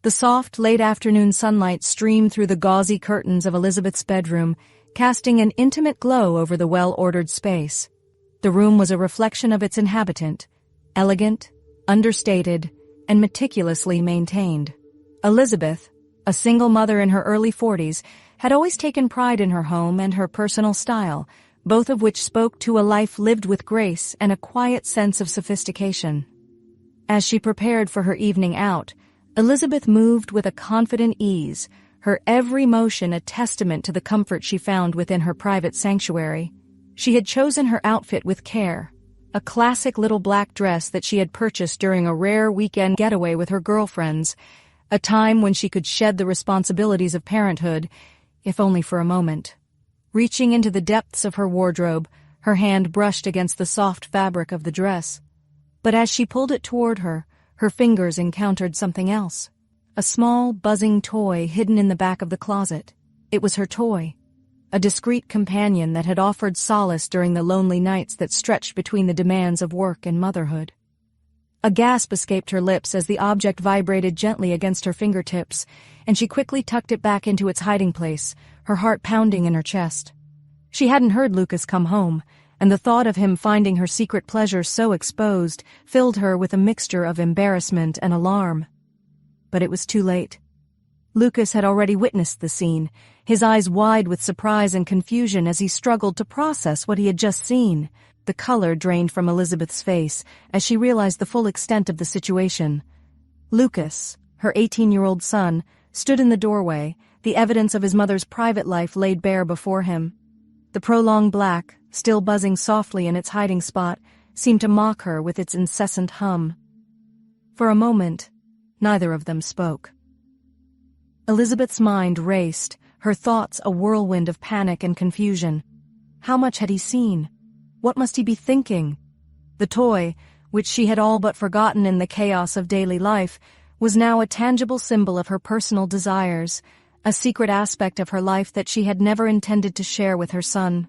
The soft, late-afternoon sunlight streamed through the gauzy curtains of Elizabeth's bedroom, casting an intimate glow over the well-ordered space. The room was a reflection of its inhabitant, elegant, understated, and meticulously maintained. Elizabeth, a single mother in her early 40s, had always taken pride in her home and her personal style, both of which spoke to a life lived with grace and a quiet sense of sophistication. As she prepared for her evening out, Elizabeth moved with a confident ease, her every motion a testament to the comfort she found within her private sanctuary. She had chosen her outfit with care, a classic little black dress that she had purchased during a rare weekend getaway with her girlfriends, a time when she could shed the responsibilities of parenthood, if only for a moment. Reaching into the depths of her wardrobe, her hand brushed against the soft fabric of the dress. But as she pulled it toward her fingers encountered something else. A small, buzzing toy hidden in the back of the closet. It was her toy, a discreet companion that had offered solace during the lonely nights that stretched between the demands of work and motherhood. A gasp escaped her lips as the object vibrated gently against her fingertips, and she quickly tucked it back into its hiding place, her heart pounding in her chest. She hadn't heard Lucas come home, and the thought of him finding her secret pleasure so exposed filled her with a mixture of embarrassment and alarm. But it was too late. Lucas had already witnessed the scene, his eyes wide with surprise and confusion as he struggled to process what he had just seen. The color drained from Elizabeth's face as she realized the full extent of the situation. Lucas, her 18-year-old son, stood in the doorway, the evidence of his mother's private life laid bare before him. The prolonged black, still buzzing softly in its hiding spot, seemed to mock her with its incessant hum. For a moment, neither of them spoke. Elizabeth's mind raced, her thoughts a whirlwind of panic and confusion. How much had he seen? What must he be thinking? The toy, which she had all but forgotten in the chaos of daily life, was now a tangible symbol of her personal desires, a secret aspect of her life that she had never intended to share with her son.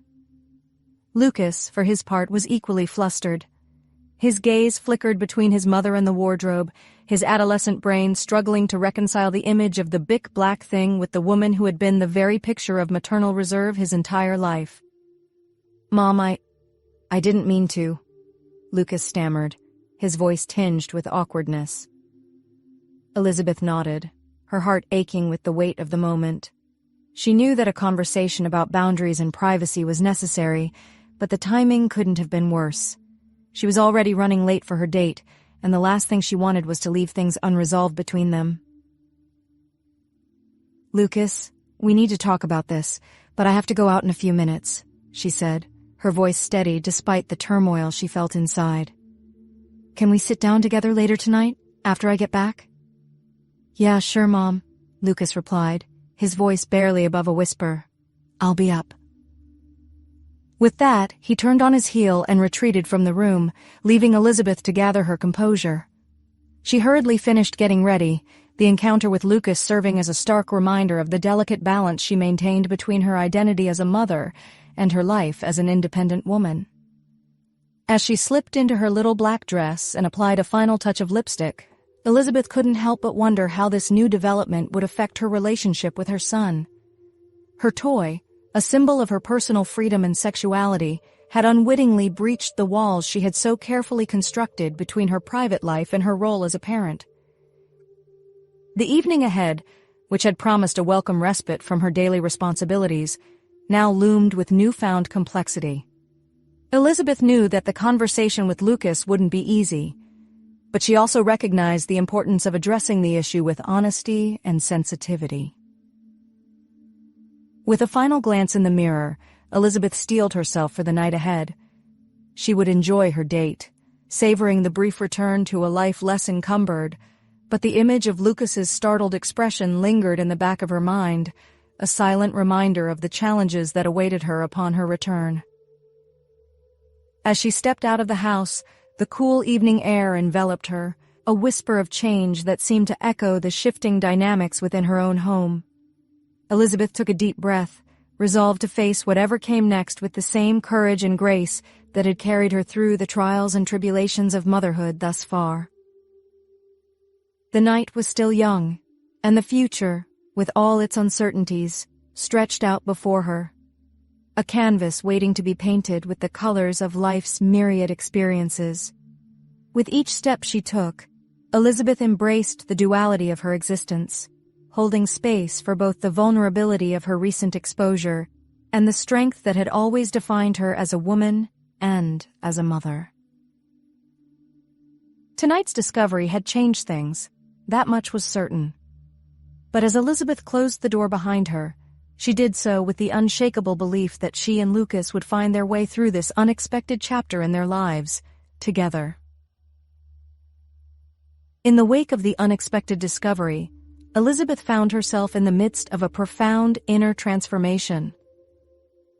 Lucas, for his part, was equally flustered. His gaze flickered between his mother and the wardrobe, his adolescent brain struggling to reconcile the image of the big black thing with the woman who had been the very picture of maternal reserve his entire life. "Mom, I didn't mean to," Lucas stammered, his voice tinged with awkwardness. Elizabeth nodded, her heart aching with the weight of the moment. She knew that a conversation about boundaries and privacy was necessary, but the timing couldn't have been worse. She was already running late for her date, and the last thing she wanted was to leave things unresolved between them. "Lucas, we need to talk about this, but I have to go out in a few minutes," she said, her voice steady despite the turmoil she felt inside. "Can we sit down together later tonight, after I get back?" "Yeah, sure, Mom," Lucas replied, his voice barely above a whisper. "I'll be up." With that, he turned on his heel and retreated from the room, leaving Elizabeth to gather her composure. She hurriedly finished getting ready, the encounter with Lucas serving as a stark reminder of the delicate balance she maintained between her identity as a mother and her life as an independent woman. As she slipped into her little black dress and applied a final touch of lipstick, Elizabeth couldn't help but wonder how this new development would affect her relationship with her son. Her toy, a symbol of her personal freedom and sexuality, had unwittingly breached the walls she had so carefully constructed between her private life and her role as a parent. The evening ahead, which had promised a welcome respite from her daily responsibilities, now loomed with newfound complexity. Elizabeth knew that the conversation with Lucas wouldn't be easy, but she also recognized the importance of addressing the issue with honesty and sensitivity. With a final glance in the mirror, Elizabeth steeled herself for the night ahead. She would enjoy her date, savoring the brief return to a life less encumbered, but the image of Lucas's startled expression lingered in the back of her mind, a silent reminder of the challenges that awaited her upon her return. As she stepped out of the house, the cool evening air enveloped her, a whisper of change that seemed to echo the shifting dynamics within her own home. Elizabeth took a deep breath, resolved to face whatever came next with the same courage and grace that had carried her through the trials and tribulations of motherhood thus far. The night was still young, And the future, with all its uncertainties, stretched out before her. A canvas waiting to be painted with the colors of life's myriad experiences. With each step she took, Elizabeth embraced the duality of her existence, holding space for both the vulnerability of her recent exposure and the strength that had always defined her as a woman and as a mother. Tonight's discovery had changed things, that much was certain. But as Elizabeth closed the door behind her, she did so with the unshakable belief that she and Lucas would find their way through this unexpected chapter in their lives, together. In the wake of the unexpected discovery, Elizabeth found herself in the midst of a profound inner transformation.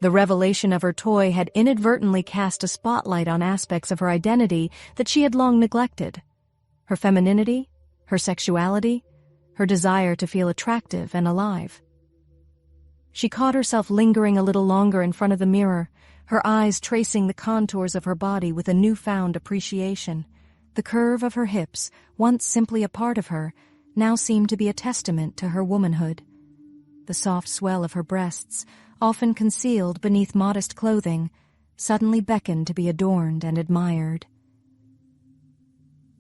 The revelation of her toy had inadvertently cast a spotlight on aspects of her identity that she had long neglected. Her femininity, her sexuality, her desire to feel attractive and alive. She caught herself lingering a little longer in front of the mirror, her eyes tracing the contours of her body with a newfound appreciation. The curve of her hips, once simply a part of her, now seemed to be a testament to her womanhood. The soft swell of her breasts, often concealed beneath modest clothing, suddenly beckoned to be adorned and admired.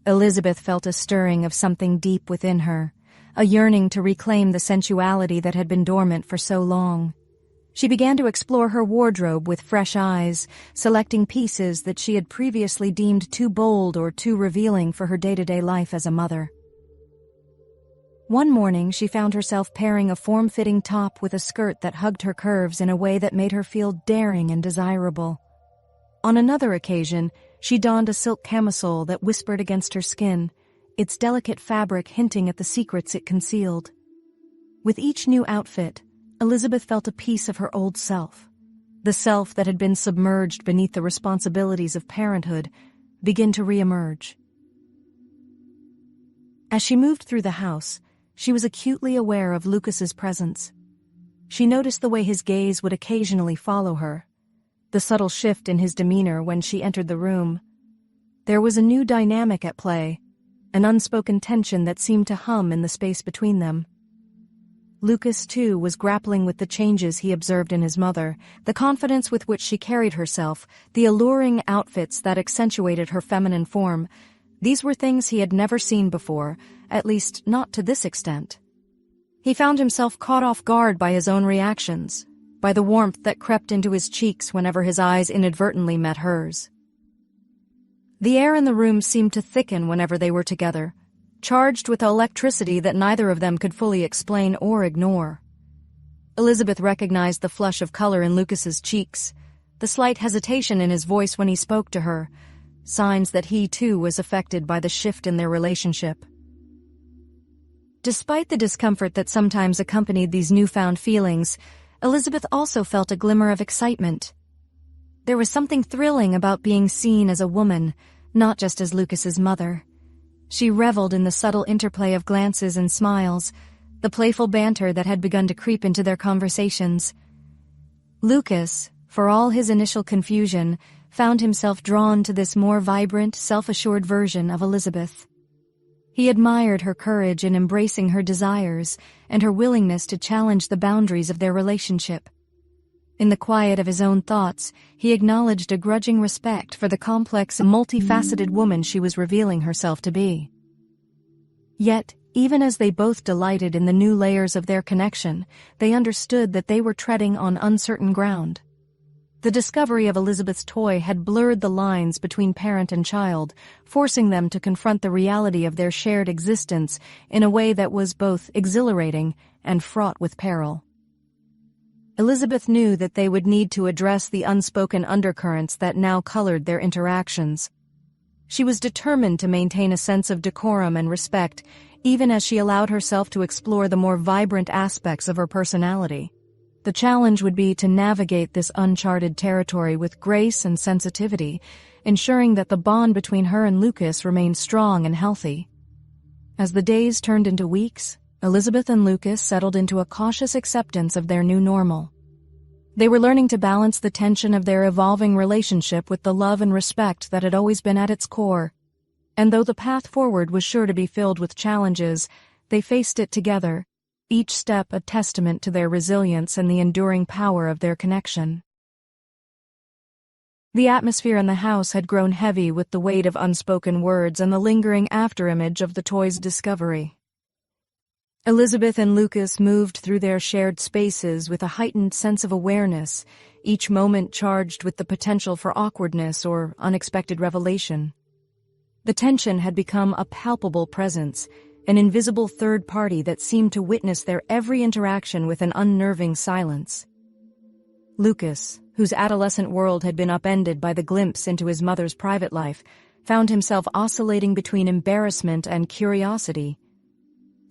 Elizabeth felt a stirring of something deep within her, a yearning to reclaim the sensuality that had been dormant for so long. She began to explore her wardrobe with fresh eyes, selecting pieces that she had previously deemed too bold or too revealing for her day-to-day life as a mother. One morning, she found herself pairing a form-fitting top with a skirt that hugged her curves in a way that made her feel daring and desirable. On another occasion, she donned a silk camisole that whispered against her skin, its delicate fabric hinting at the secrets it concealed. With each new outfit, Elizabeth felt a piece of her old self, the self that had been submerged beneath the responsibilities of parenthood, begin to re-emerge. As she moved through the house, she was acutely aware of Lucas's presence. She noticed the way his gaze would occasionally follow her, the subtle shift in his demeanor when she entered the room. There was a new dynamic at play, an unspoken tension that seemed to hum in the space between them. Lucas, too, was grappling with the changes he observed in his mother, the confidence with which she carried herself, the alluring outfits that accentuated her feminine form. These were things he had never seen before, at least not to this extent. He found himself caught off guard by his own reactions, by the warmth that crept into his cheeks whenever his eyes inadvertently met hers. The air in the room seemed to thicken whenever they were together, charged with electricity that neither of them could fully explain or ignore. Elizabeth recognized the flush of color in Lucas's cheeks, the slight hesitation in his voice when he spoke to her, signs that he too was affected by the shift in their relationship. Despite the discomfort that sometimes accompanied these newfound feelings, Elizabeth also felt a glimmer of excitement. There was something thrilling about being seen as a woman, not just as Lucas's mother. She reveled in the subtle interplay of glances and smiles, the playful banter that had begun to creep into their conversations. Lucas, for all his initial confusion, found himself drawn to this more vibrant, self-assured version of Elizabeth. He admired her courage in embracing her desires and her willingness to challenge the boundaries of their relationship. In the quiet of his own thoughts, he acknowledged a grudging respect for the complex and multifaceted woman she was revealing herself to be. Yet, even as they both delighted in the new layers of their connection, they understood that they were treading on uncertain ground. The discovery of Elizabeth's toy had blurred the lines between parent and child, forcing them to confront the reality of their shared existence in a way that was both exhilarating and fraught with peril. Elizabeth knew that they would need to address the unspoken undercurrents that now colored their interactions. She was determined to maintain a sense of decorum and respect, even as she allowed herself to explore the more vibrant aspects of her personality. The challenge would be to navigate this uncharted territory with grace and sensitivity, ensuring that the bond between her and Lucas remained strong and healthy. As the days turned into weeks, Elizabeth and Lucas settled into a cautious acceptance of their new normal. They were learning to balance the tension of their evolving relationship with the love and respect that had always been at its core. And though the path forward was sure to be filled with challenges, They faced it together, each step a testament to their resilience and the enduring power of their connection. The atmosphere in the house had grown heavy with the weight of unspoken words and the lingering afterimage of the toy's discovery. Elizabeth and Lucas moved through their shared spaces with a heightened sense of awareness, each moment charged with the potential for awkwardness or unexpected revelation. The tension had become a palpable presence, an invisible third party that seemed to witness their every interaction with an unnerving silence. Lucas, whose adolescent world had been upended by the glimpse into his mother's private life, found himself oscillating between embarrassment and curiosity.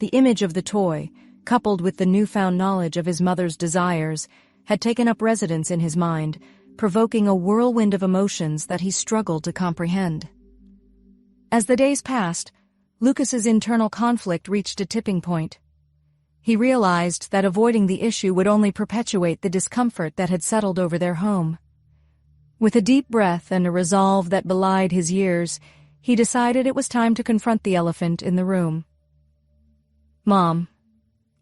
The image of the toy, coupled with the newfound knowledge of his mother's desires, had taken up residence in his mind, provoking a whirlwind of emotions that he struggled to comprehend. As the days passed, Lucas's internal conflict reached a tipping point. He realized that avoiding the issue would only perpetuate the discomfort that had settled over their home. With a deep breath and a resolve that belied his years, he decided it was time to confront the elephant in the room. "Mom,"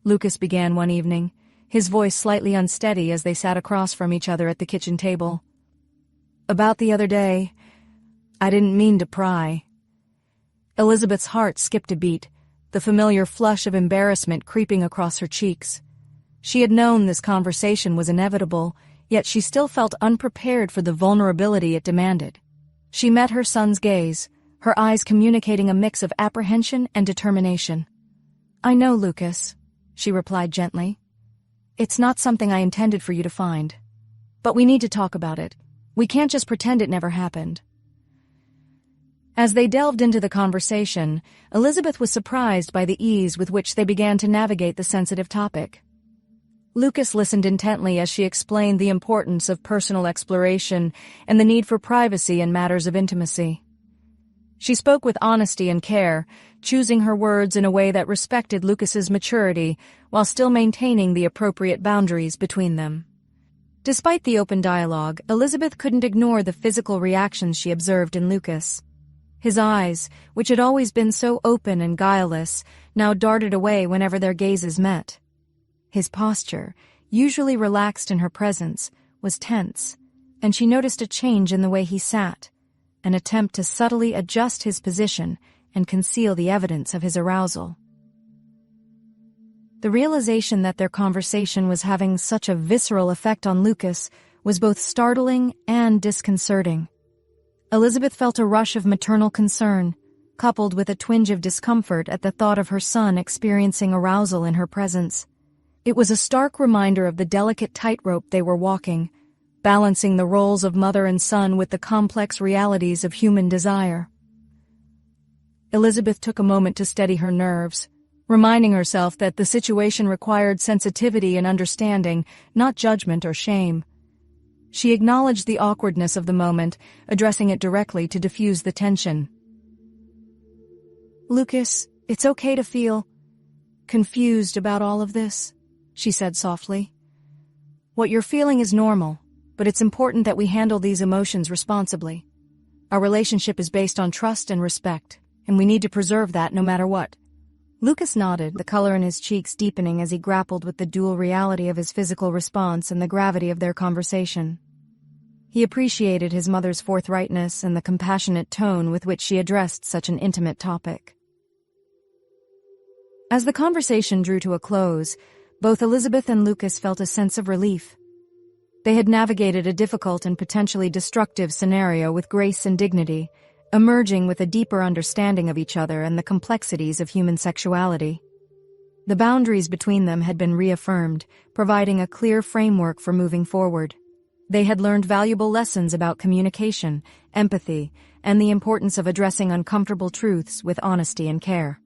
Lucas began one evening, his voice slightly unsteady as they sat across from each other at the kitchen table. "About the other day, I didn't mean to pry." Elizabeth's heart skipped a beat, the familiar flush of embarrassment creeping across her cheeks. She had known this conversation was inevitable, yet she still felt unprepared for the vulnerability it demanded. She met her son's gaze, her eyes communicating a mix of apprehension and determination. "I know, Lucas," she replied gently. "It's not something I intended for you to find. But we need to talk about it. We can't just pretend it never happened." As they delved into the conversation, Elizabeth was surprised by the ease with which they began to navigate the sensitive topic. Lucas listened intently as she explained the importance of personal exploration and the need for privacy in matters of intimacy. She spoke with honesty and care, choosing her words in a way that respected Lucas's maturity while still maintaining the appropriate boundaries between them. Despite the open dialogue, Elizabeth couldn't ignore the physical reactions she observed in Lucas. His eyes, which had always been so open and guileless, now darted away whenever their gazes met. His posture, usually relaxed in her presence, was tense, and she noticed a change in the way he sat, an attempt to subtly adjust his position and conceal the evidence of his arousal. The realization that their conversation was having such a visceral effect on Lucas was both startling and disconcerting. Elizabeth felt a rush of maternal concern, coupled with a twinge of discomfort at the thought of her son experiencing arousal in her presence. It was a stark reminder of the delicate tightrope they were walking, balancing the roles of mother and son with the complex realities of human desire. Elizabeth took a moment to steady her nerves, reminding herself that the situation required sensitivity and understanding, not judgment or shame. She acknowledged the awkwardness of the moment, addressing it directly to diffuse the tension. "Lucas, it's okay to feel confused about all of this," she said softly. "What you're feeling is normal, but it's important that we handle these emotions responsibly. Our relationship is based on trust and respect, and we need to preserve that no matter what." Lucas nodded, the color in his cheeks deepening as he grappled with the dual reality of his physical response and the gravity of their conversation. He appreciated his mother's forthrightness and the compassionate tone with which she addressed such an intimate topic. As the conversation drew to a close, both Elizabeth and Lucas felt a sense of relief. They had navigated a difficult and potentially destructive scenario with grace and dignity, emerging with a deeper understanding of each other and the complexities of human sexuality. The boundaries between them had been reaffirmed, providing a clear framework for moving forward. They had learned valuable lessons about communication, empathy, and the importance of addressing uncomfortable truths with honesty and care.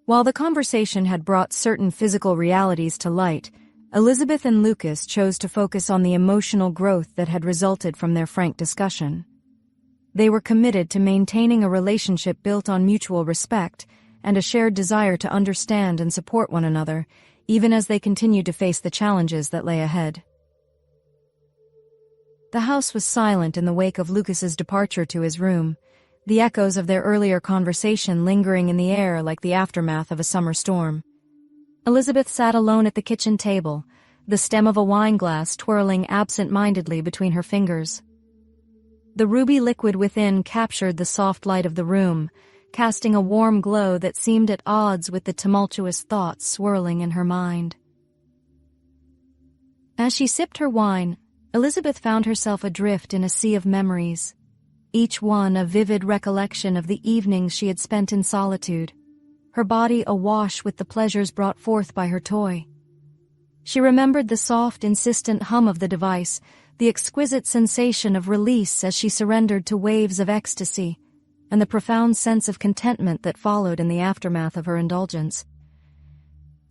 While the conversation had brought certain physical realities to light, Elizabeth and Lucas chose to focus on the emotional growth that had resulted from their frank discussion. They were committed to maintaining a relationship built on mutual respect and a shared desire to understand and support one another, even as they continued to face the challenges that lay ahead. The house was silent in the wake of Lucas's departure to his room, the echoes of their earlier conversation lingering in the air like the aftermath of a summer storm. Elizabeth sat alone at the kitchen table, the stem of a wineglass twirling absent-mindedly between her fingers. The ruby liquid within captured the soft light of the room, casting a warm glow that seemed at odds with the tumultuous thoughts swirling in her mind. As she sipped her wine, Elizabeth found herself adrift in a sea of memories, each one a vivid recollection of the evenings she had spent in solitude, her body awash with the pleasures brought forth by her toy. She remembered the soft, insistent hum of the device, the exquisite sensation of release as she surrendered to waves of ecstasy, and the profound sense of contentment that followed in the aftermath of her indulgence.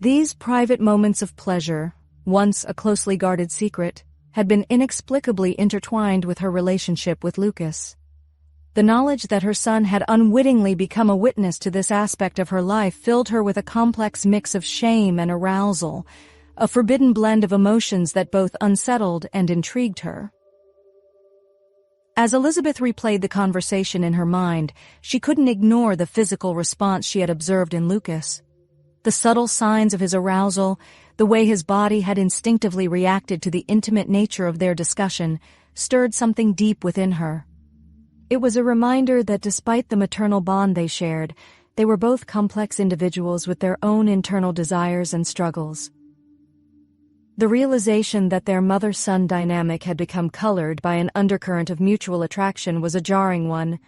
These private moments of pleasure, once a closely guarded secret, had been inexplicably intertwined with her relationship with Lucas. The knowledge that her son had unwittingly become a witness to this aspect of her life filled her with a complex mix of shame and arousal, a forbidden blend of emotions that both unsettled and intrigued her. As Elizabeth replayed the conversation in her mind, she couldn't ignore the physical response she had observed in Lucas. The subtle signs of his arousal, the way his body had instinctively reacted to the intimate nature of their discussion, stirred something deep within her. It was a reminder that despite the maternal bond they shared, they were both complex individuals with their own internal desires and struggles. The realization that their mother-son dynamic had become colored by an undercurrent of mutual attraction was a jarring one.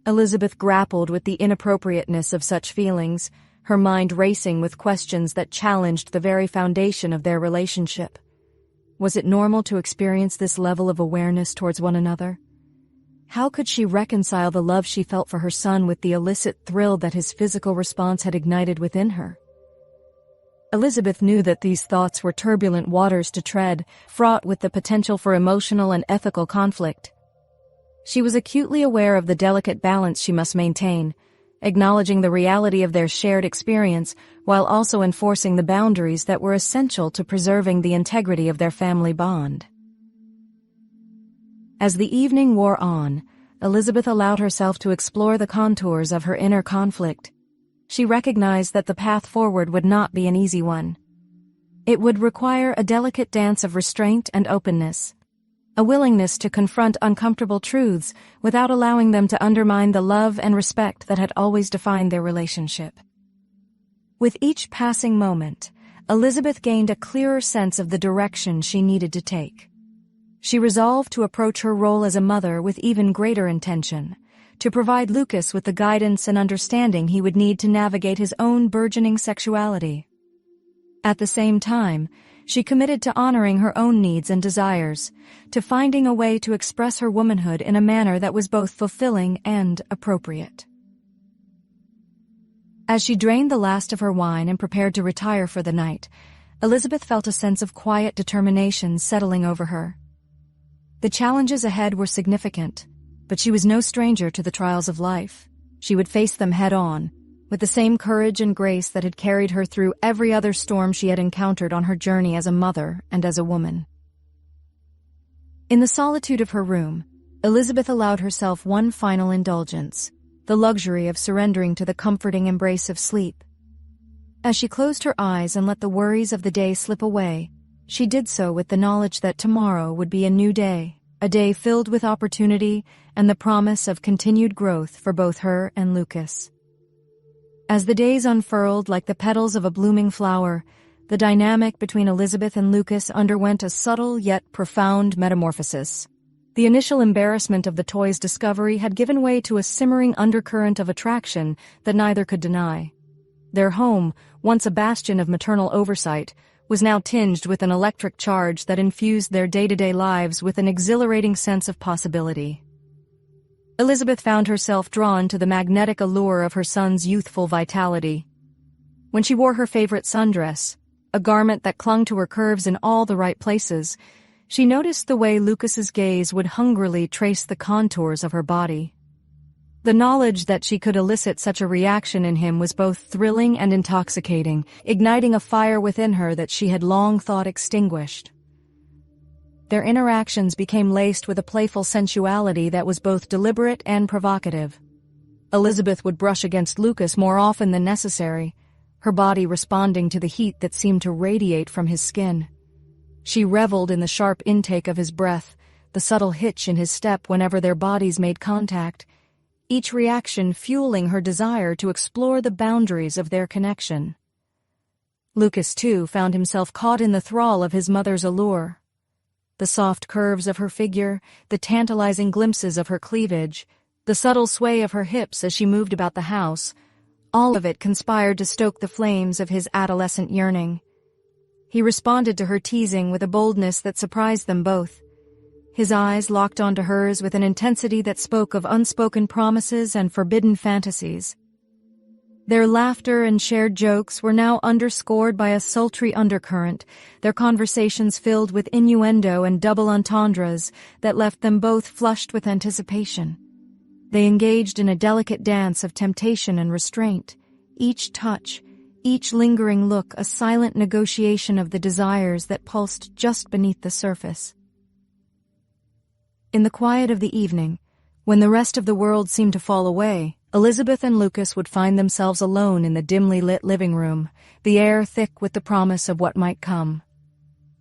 Elizabeth grappled with the inappropriateness of such feelings, her mind racing with questions that challenged the very foundation of their relationship. Was it normal to experience this level of awareness towards one another? How could she reconcile the love she felt for her son with the illicit thrill that his physical response had ignited within her? Elizabeth knew that these thoughts were turbulent waters to tread, fraught with the potential for emotional and ethical conflict. She was acutely aware of the delicate balance she must maintain, acknowledging the reality of their shared experience while also enforcing the boundaries that were essential to preserving the integrity of their family bond. As the evening wore on, Elizabeth allowed herself to explore the contours of her inner conflict. She recognized that the path forward would not be an easy one. It would require a delicate dance of restraint and openness, a willingness to confront uncomfortable truths without allowing them to undermine the love and respect that had always defined their relationship. With each passing moment, Elizabeth gained a clearer sense of the direction she needed to take. She resolved to approach her role as a mother with even greater intention, to provide Lucas with the guidance and understanding he would need to navigate his own burgeoning sexuality. At the same time, she committed to honoring her own needs and desires, to finding a way to express her womanhood in a manner that was both fulfilling and appropriate. As she drained the last of her wine and prepared to retire for the night, Elizabeth felt a sense of quiet determination settling over her. The challenges ahead were significant, but she was no stranger to the trials of life. She would face them head-on, with the same courage and grace that had carried her through every other storm she had encountered on her journey as a mother and as a woman. In the solitude of her room, Elizabeth allowed herself one final indulgence, the luxury of surrendering to the comforting embrace of sleep. As she closed her eyes and let the worries of the day slip away, she did so with the knowledge that tomorrow would be a new day, a day filled with opportunity and the promise of continued growth for both her and Lucas. As the days unfurled like the petals of a blooming flower, the dynamic between Elizabeth and Lucas underwent a subtle yet profound metamorphosis. The initial embarrassment of the toy's discovery had given way to a simmering undercurrent of attraction that neither could deny. Their home, once a bastion of maternal oversight, was now tinged with an electric charge that infused their day-to-day lives with an exhilarating sense of possibility. Elizabeth found herself drawn to the magnetic allure of her son's youthful vitality. When she wore her favorite sundress, a garment that clung to her curves in all the right places, she noticed the way Lucas's gaze would hungrily trace the contours of her body. The knowledge that she could elicit such a reaction in him was both thrilling and intoxicating, igniting a fire within her that she had long thought extinguished. their interactions became laced with a playful sensuality that was both deliberate and provocative. Elizabeth would brush against Lucas more often than necessary, her body responding to the heat that seemed to radiate from his skin. She reveled in the sharp intake of his breath, the subtle hitch in his step whenever their bodies made contact, each reaction fueling her desire to explore the boundaries of their connection. Lucas, too, found himself caught in the thrall of his mother's allure. The soft curves of her figure, the tantalizing glimpses of her cleavage, the subtle sway of her hips as she moved about the house, all of it conspired to stoke the flames of his adolescent yearning. He responded to her teasing with a boldness that surprised them both. His eyes locked onto hers with an intensity that spoke of unspoken promises and forbidden fantasies. Their laughter and shared jokes were now underscored by a sultry undercurrent, their conversations filled with innuendo and double entendres that left them both flushed with anticipation. They engaged in a delicate dance of temptation and restraint, each touch, each lingering look a silent negotiation of the desires that pulsed just beneath the surface. In the quiet of the evening, when the rest of the world seemed to fall away, Elizabeth and Lucas would find themselves alone in the dimly lit living room, the air thick with the promise of what might come.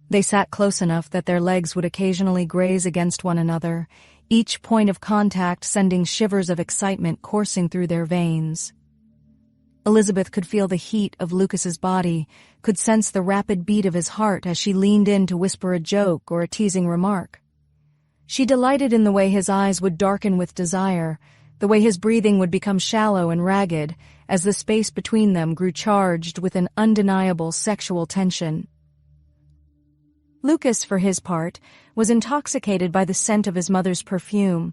They sat close enough that their legs would occasionally graze against one another, each point of contact sending shivers of excitement coursing through their veins. Elizabeth could feel the heat of Lucas's body, could sense the rapid beat of his heart as she leaned in to whisper a joke or a teasing remark. She delighted in the way his eyes would darken with desire, the way his breathing would become shallow and ragged as the space between them grew charged with an undeniable sexual tension. Lucas, for his part, was intoxicated by the scent of his mother's perfume,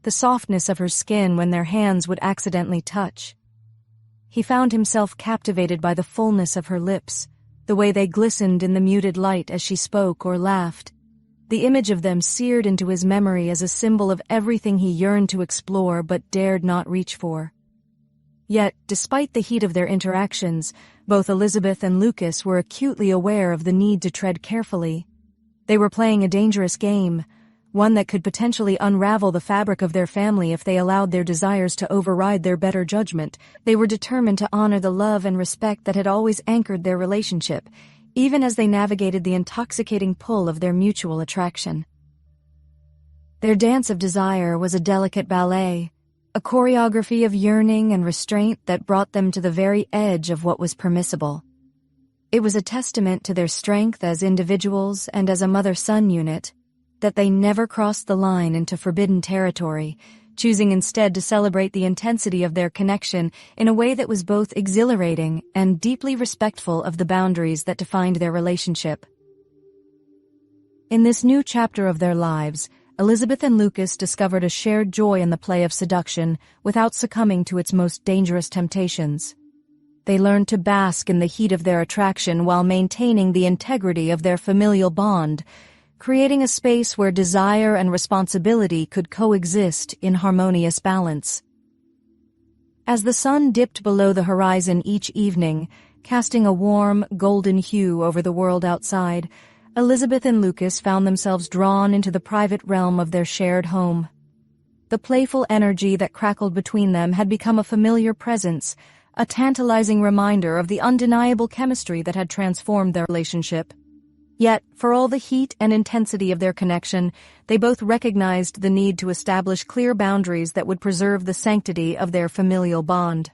the softness of her skin when their hands would accidentally touch. He found himself captivated by the fullness of her lips, the way they glistened in the muted light as she spoke or laughed. The image of them seared into his memory as a symbol of everything he yearned to explore but dared not reach for. Yet, despite the heat of their interactions, both Elizabeth and Lucas were acutely aware of the need to tread carefully. They were playing a dangerous game, one that could potentially unravel the fabric of their family if they allowed their desires to override their better judgment. They were determined to honor the love and respect that had always anchored their relationship, even as they navigated the intoxicating pull of their mutual attraction. Their dance of desire was a delicate ballet, a choreography of yearning and restraint that brought them to the very edge of what was permissible. It was a testament to their strength as individuals and as a mother-son unit that they never crossed the line into forbidden territory, choosing instead to celebrate the intensity of their connection in a way that was both exhilarating and deeply respectful of the boundaries that defined their relationship. In this new chapter of their lives, Elizabeth and Lucas discovered a shared joy in the play of seduction without succumbing to its most dangerous temptations. They learned to bask in the heat of their attraction while maintaining the integrity of their familial bond, creating a space where desire and responsibility could coexist in harmonious balance. As the sun dipped below the horizon each evening, casting a warm, golden hue over the world outside, Elizabeth and Lucas found themselves drawn into the private realm of their shared home. The playful energy that crackled between them had become a familiar presence, a tantalizing reminder of the undeniable chemistry that had transformed their relationship. Yet, for all the heat and intensity of their connection, they both recognized the need to establish clear boundaries that would preserve the sanctity of their familial bond.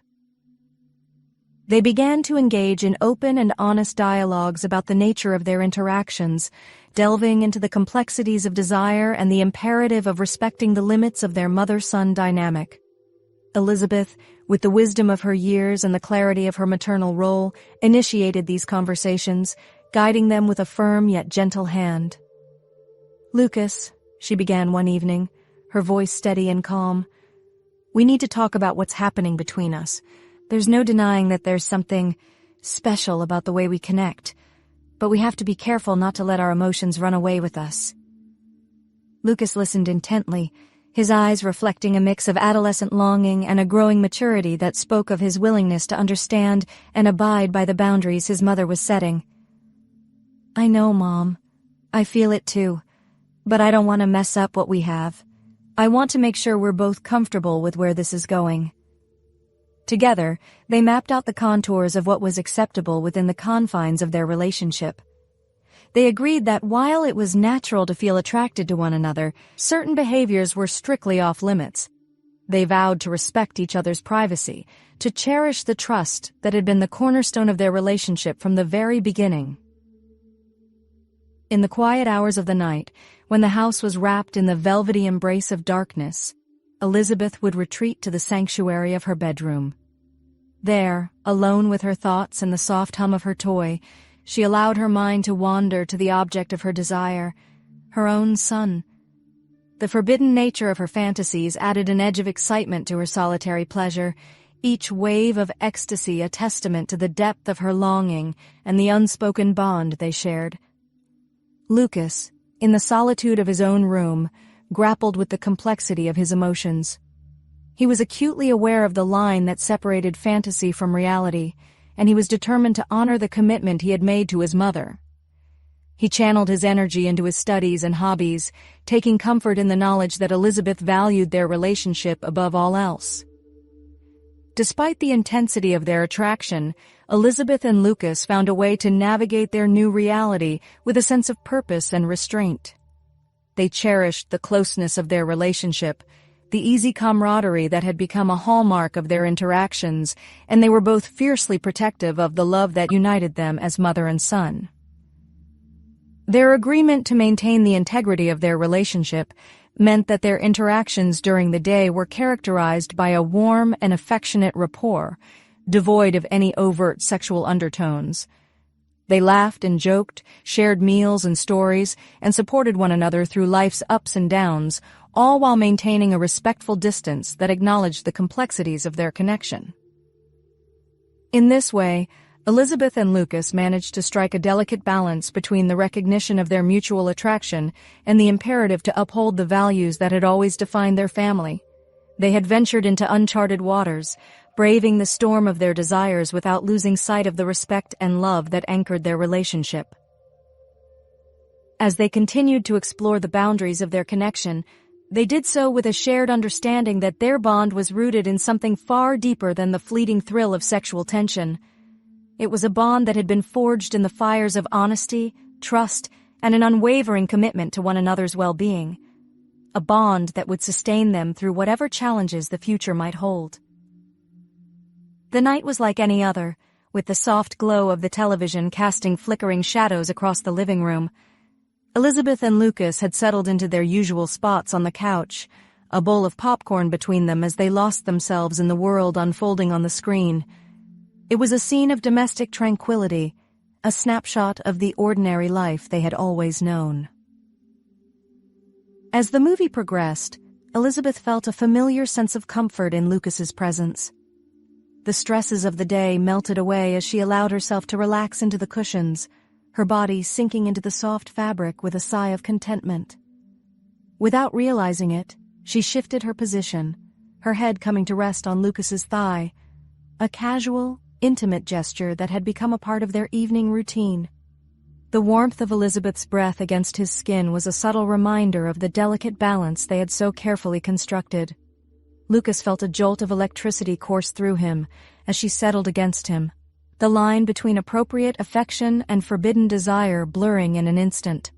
They began to engage in open and honest dialogues about the nature of their interactions, delving into the complexities of desire and the imperative of respecting the limits of their mother-son dynamic. Elizabeth, with the wisdom of her years and the clarity of her maternal role, initiated these conversations, guiding them with a firm yet gentle hand. "Lucas," she began one evening, her voice steady and calm, "we need to talk about what's happening between us. There's no denying that there's something special about the way we connect, but we have to be careful not to let our emotions run away with us." Lucas listened intently, his eyes reflecting a mix of adolescent longing and a growing maturity that spoke of his willingness to understand and abide by the boundaries his mother was setting. "I know, Mom. I feel it too. But I don't want to mess up what we have. I want to make sure we're both comfortable with where this is going." Together, they mapped out the contours of what was acceptable within the confines of their relationship. They agreed that while it was natural to feel attracted to one another, certain behaviors were strictly off limits. They vowed to respect each other's privacy, to cherish the trust that had been the cornerstone of their relationship from the very beginning. In the quiet hours of the night, when the house was wrapped in the velvety embrace of darkness, Elizabeth would retreat to the sanctuary of her bedroom. There, alone with her thoughts and the soft hum of her toy, she allowed her mind to wander to the object of her desire, her own son. The forbidden nature of her fantasies added an edge of excitement to her solitary pleasure, each wave of ecstasy a testament to the depth of her longing and the unspoken bond they shared. Lucas, in the solitude of his own room, grappled with the complexity of his emotions. He was acutely aware of the line that separated fantasy from reality, and he was determined to honor the commitment he had made to his mother. He channeled his energy into his studies and hobbies, taking comfort in the knowledge that Elizabeth valued their relationship above all else. Despite the intensity of their attraction, Elizabeth and Lucas found a way to navigate their new reality with a sense of purpose and restraint. They cherished the closeness of their relationship, the easy camaraderie that had become a hallmark of their interactions, and they were both fiercely protective of the love that united them as mother and son. Their agreement to maintain the integrity of their relationship meant that their interactions during the day were characterized by a warm and affectionate rapport, devoid of any overt sexual undertones. They laughed and joked, shared meals and stories, and supported one another through life's ups and downs, all while maintaining a respectful distance that acknowledged the complexities of their connection. In this way, Elizabeth and Lucas managed to strike a delicate balance between the recognition of their mutual attraction and the imperative to uphold the values that had always defined their family. They had ventured into uncharted waters, braving the storm of their desires without losing sight of the respect and love that anchored their relationship. As they continued to explore the boundaries of their connection, they did so with a shared understanding that their bond was rooted in something far deeper than the fleeting thrill of sexual tension. It was a bond that had been forged in the fires of honesty, trust, and an unwavering commitment to one another's well-being. A bond that would sustain them through whatever challenges the future might hold. The night was like any other, with the soft glow of the television casting flickering shadows across the living room. Elizabeth and Lucas had settled into their usual spots on the couch, a bowl of popcorn between them as they lost themselves in the world unfolding on the screen. It was a scene of domestic tranquility, a snapshot of the ordinary life they had always known. As the movie progressed, Elizabeth felt a familiar sense of comfort in Lucas's presence. The stresses of the day melted away as she allowed herself to relax into the cushions, her body sinking into the soft fabric with a sigh of contentment. Without realizing it, she shifted her position, her head coming to rest on Lucas's thigh, a casual, intimate gesture that had become a part of their evening routine. The warmth of Elizabeth's breath against his skin was a subtle reminder of the delicate balance they had so carefully constructed. Lucas felt a jolt of electricity course through him as she settled against him, the line between appropriate affection and forbidden desire blurring in an instant.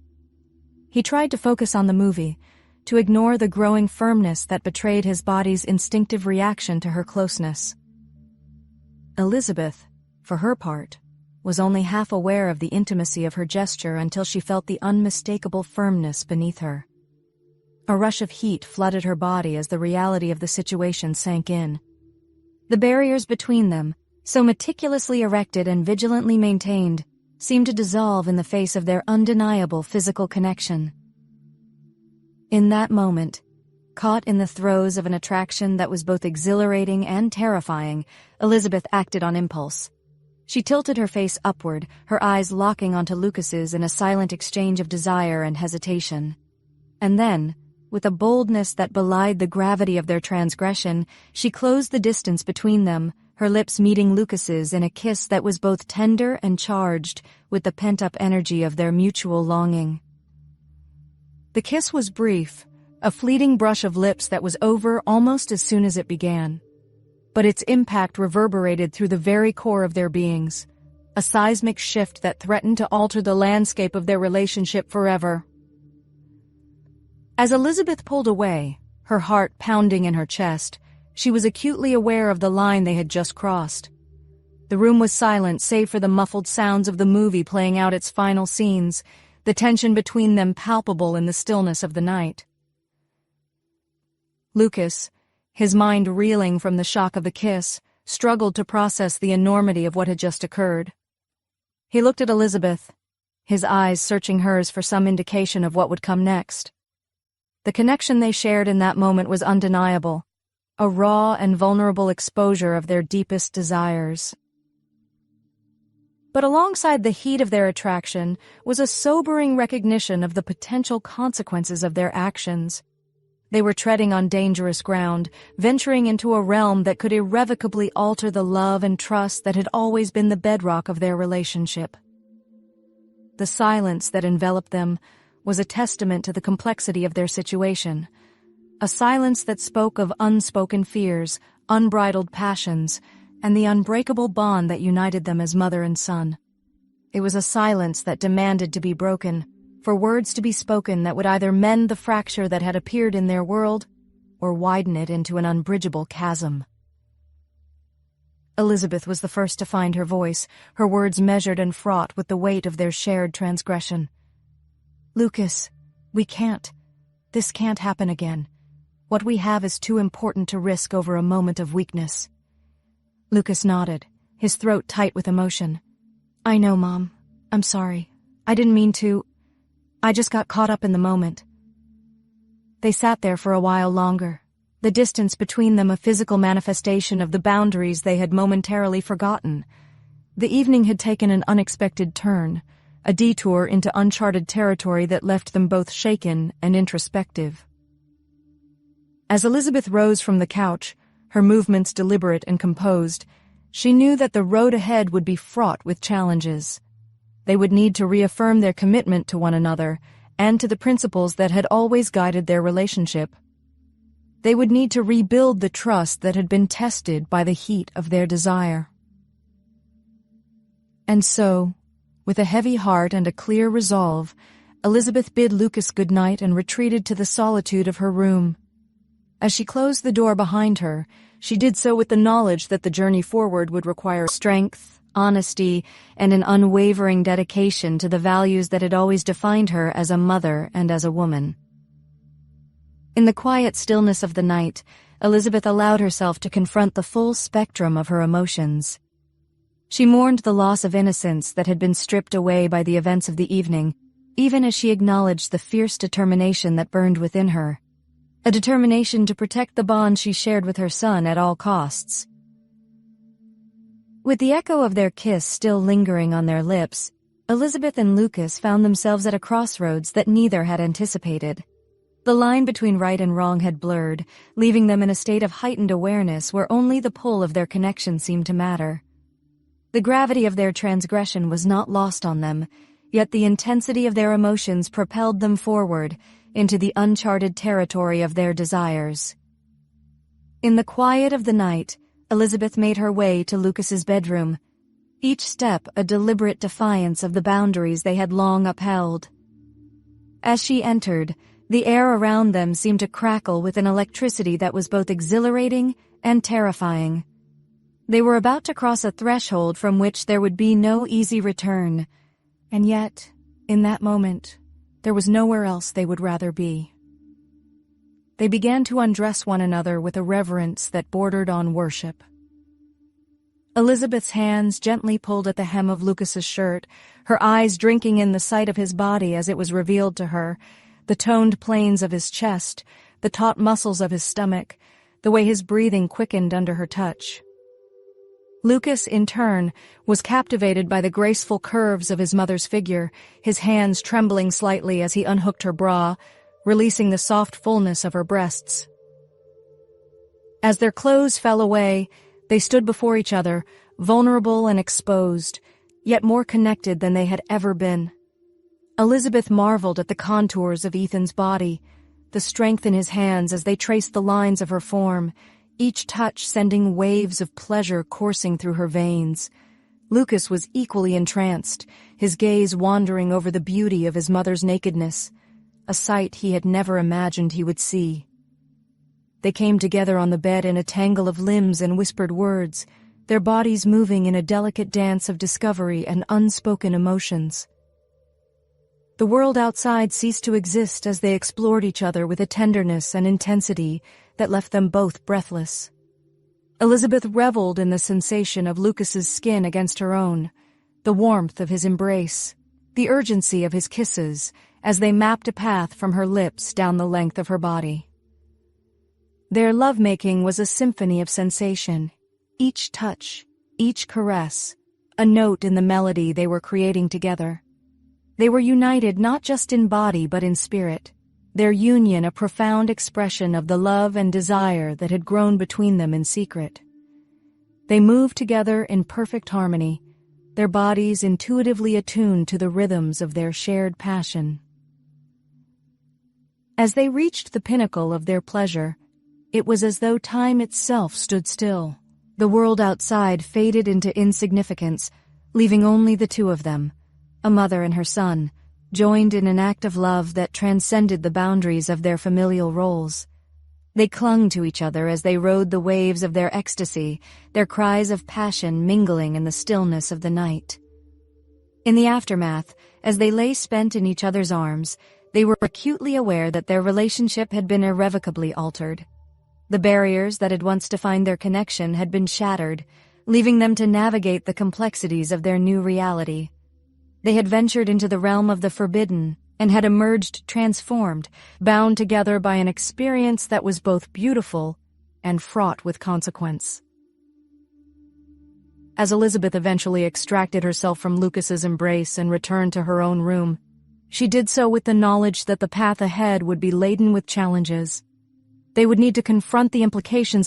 He tried to focus on the movie, to ignore the growing firmness that betrayed his body's instinctive reaction to her closeness. Elizabeth, for her part, was only half aware of the intimacy of her gesture until she felt the unmistakable firmness beneath her. A rush of heat flooded her body as the reality of the situation sank in. The barriers between them, so meticulously erected and vigilantly maintained, seemed to dissolve in the face of their undeniable physical connection. In that moment, caught in the throes of an attraction that was both exhilarating and terrifying, Elizabeth acted on impulse. She tilted her face upward, her eyes locking onto Lucas's in a silent exchange of desire and hesitation. And then, with a boldness that belied the gravity of their transgression, she closed the distance between them, her lips meeting Lucas's in a kiss that was both tender and charged with the pent-up energy of their mutual longing. The kiss was brief, a fleeting brush of lips that was over almost as soon as it began. But its impact reverberated through the very core of their beings, a seismic shift that threatened to alter the landscape of their relationship forever. As Elizabeth pulled away, her heart pounding in her chest, she was acutely aware of the line they had just crossed. The room was silent save for the muffled sounds of the movie playing out its final scenes, the tension between them palpable in the stillness of the night. Lucas, his mind reeling from the shock of the kiss, struggled to process the enormity of what had just occurred. He looked at Elizabeth, his eyes searching hers for some indication of what would come next. The connection they shared in that moment was undeniable, a raw and vulnerable exposure of their deepest desires. But alongside the heat of their attraction was a sobering recognition of the potential consequences of their actions. They were treading on dangerous ground, venturing into a realm that could irrevocably alter the love and trust that had always been the bedrock of their relationship. The silence that enveloped them was a testament to the complexity of their situation, a silence that spoke of unspoken fears, unbridled passions, and the unbreakable bond that united them as mother and son. It was a silence that demanded to be broken, for words to be spoken that would either mend the fracture that had appeared in their world or widen it into an unbridgeable chasm. Elizabeth was the first to find her voice, her words measured and fraught with the weight of their shared transgression. "Lucas, we can't. This can't happen again. What we have is too important to risk over a moment of weakness." Lucas nodded, his throat tight with emotion. "I know, Mom. I'm sorry. I didn't mean to. I just got caught up in the moment." They sat there for a while longer, the distance between them a physical manifestation of the boundaries they had momentarily forgotten. The evening had taken an unexpected turn, a detour into uncharted territory that left them both shaken and introspective. As Elizabeth rose from the couch, her movements deliberate and composed, she knew that the road ahead would be fraught with challenges. They would need to reaffirm their commitment to one another and to the principles that had always guided their relationship. They would need to rebuild the trust that had been tested by the heat of their desire. And so, with a heavy heart and a clear resolve, Elizabeth bid Lucas good night and retreated to the solitude of her room. As she closed the door behind her, she did so with the knowledge that the journey forward would require strength, honesty, and an unwavering dedication to the values that had always defined her as a mother and as a woman. In the quiet stillness of the night, Elizabeth allowed herself to confront the full spectrum of her emotions. She mourned the loss of innocence that had been stripped away by the events of the evening, even as she acknowledged the fierce determination that burned within her. A determination to protect the bond she shared with her son at all costs. With the echo of their kiss still lingering on their lips, Elizabeth and Lucas found themselves at a crossroads that neither had anticipated. The line between right and wrong had blurred, leaving them in a state of heightened awareness where only the pull of their connection seemed to matter. The gravity of their transgression was not lost on them, yet the intensity of their emotions propelled them forward, into the uncharted territory of their desires. In the quiet of the night, Elizabeth made her way to Lucas's bedroom, each step a deliberate defiance of the boundaries they had long upheld. As she entered, the air around them seemed to crackle with an electricity that was both exhilarating and terrifying. They were about to cross a threshold from which there would be no easy return, and yet, in that moment, there was nowhere else they would rather be. They began to undress one another with a reverence that bordered on worship. Elizabeth's hands gently pulled at the hem of Lucas's shirt, her eyes drinking in the sight of his body as it was revealed to her, the toned planes of his chest, the taut muscles of his stomach, the way his breathing quickened under her touch. Lucas, in turn, was captivated by the graceful curves of his mother's figure, his hands trembling slightly as he unhooked her bra, releasing the soft fullness of her breasts. As their clothes fell away, they stood before each other, vulnerable and exposed, yet more connected than they had ever been. Elizabeth marveled at the contours of Ethan's body, the strength in his hands as they traced the lines of her form, each touch sending waves of pleasure coursing through her veins. Lucas was equally entranced, his gaze wandering over the beauty of his mother's nakedness, a sight he had never imagined he would see. They came together on the bed in a tangle of limbs and whispered words, their bodies moving in a delicate dance of discovery and unspoken emotions. The world outside ceased to exist as they explored each other with a tenderness and intensity that left them both breathless. Elizabeth reveled in the sensation of Lucas's skin against her own, the warmth of his embrace, the urgency of his kisses as they mapped a path from her lips down the length of her body. Their lovemaking was a symphony of sensation, each touch, each caress, a note in the melody they were creating together. They were united not just in body but in spirit, their union a profound expression of the love and desire that had grown between them in secret. They moved together in perfect harmony, their bodies intuitively attuned to the rhythms of their shared passion. As they reached the pinnacle of their pleasure, it was as though time itself stood still. The world outside faded into insignificance, leaving only the two of them, a mother and her son, joined in an act of love that transcended the boundaries of their familial roles. They clung to each other as they rode the waves of their ecstasy, their cries of passion mingling in the stillness of the night. In the aftermath, as they lay spent in each other's arms, they were acutely aware that their relationship had been irrevocably altered. The barriers that had once defined their connection had been shattered, leaving them to navigate the complexities of their new reality. They had ventured into the realm of the forbidden and had emerged transformed, bound together by an experience that was both beautiful and fraught with consequence. As Elizabeth eventually extracted herself from Lucas's embrace and returned to her own room, she did so with the knowledge that the path ahead would be laden with challenges. They would need to confront the implications